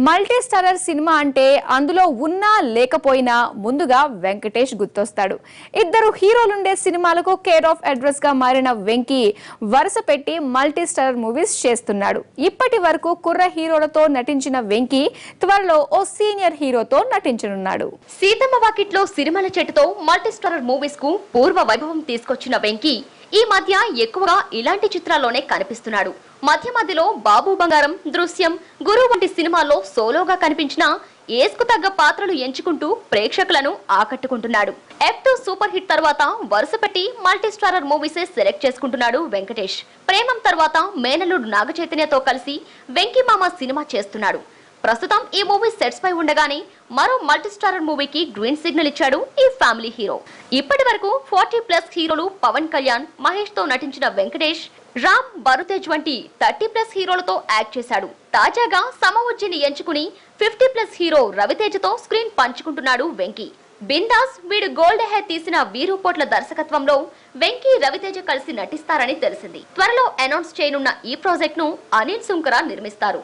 Multi starrer cinema అంటే అందులో ఉన్నా లేకపోయినా ముందుగా వెంకటేష్ గుర్తొస్తాడు. ఇద్దరు హీరోలుండే సినిమాలకు కేర్ ఆఫ్ అడ్రస్ గా మారిన వెంకీ వరుస పెట్టి మల్టీ స్టారర్ మూవీస్ చేస్తున్నాడు. ఇప్పటి వరకు కుర్ర హీరోలతో నటించిన వెంకీ త్వరలో ఓ సీనియర్ హీరోతో నటించనున్నాడు. సీతమ్మ వాకిట్లో సిరిమల చెట్టుతో మల్టీ స్టారర్ మూవీస్ కు పూర్వ వైభవం తీసుకొచ్చిన వెంకీ ఈ మధ్య ఎక్కువగా ఇలాంటి చిత్రాల్లోనే కనిపిస్తున్నాడు. మధ్యలో బాబు బంగారం, దృశ్యం, గురు వంటి సినిమాల్లో సోలోగా కనిపించిన ఏస్కు తగ్గ పాత్రలు ఎంచుకుంటూ ప్రేక్షకులను ఆకట్టుకుంటున్నాడు. F2 సూపర్ హిట్ తర్వాత వరుసపెట్టి మల్టీ స్టారర్ మూవీసే సెలెక్ట్ చేసుకుంటున్నాడు వెంకటేష్. ప్రేమం తర్వాత మేనల్లుడు నాగచైతన్యతో కలిసి వెంకీ మామ సినిమా చేస్తున్నాడు. ప్రస్తుతం ఈ మూవీ సెట్స్ పై ఉండగానే మరో మల్టీ స్టారర్ మూవీకి గ్రీన్ సిగ్నల్ ఇచ్చాడు ఈ ఫ్యామిలీ హీరో. ఇప్పటి వరకు 40+ హీరోలు పవన్ కళ్యాణ్, మహేష్ తో నటించిన వెంకటేష్ రామ్, భరతేజ్ వంటి 30+ హీరోలతో యాక్ట్ చేశాడు. తాజాగా సమవుజ్జిని ఎంచుకుని 50+ హీరో రవితేజతో స్క్రీన్ పంచుకుంటున్నాడు వెంకీ. బిందాస్ వీడు గోల్డ్ హెయిర్ తీసిన వీరుపోట్ల దర్శకత్వంలో వెంకీ, రవితేజ కలిసి నటిస్తారని తెలిసింది. త్వరలో అనౌన్స్ చేయనున్న ఈ ప్రాజెక్ట్ ను అనిల్ సుంకర నిర్మిస్తారు.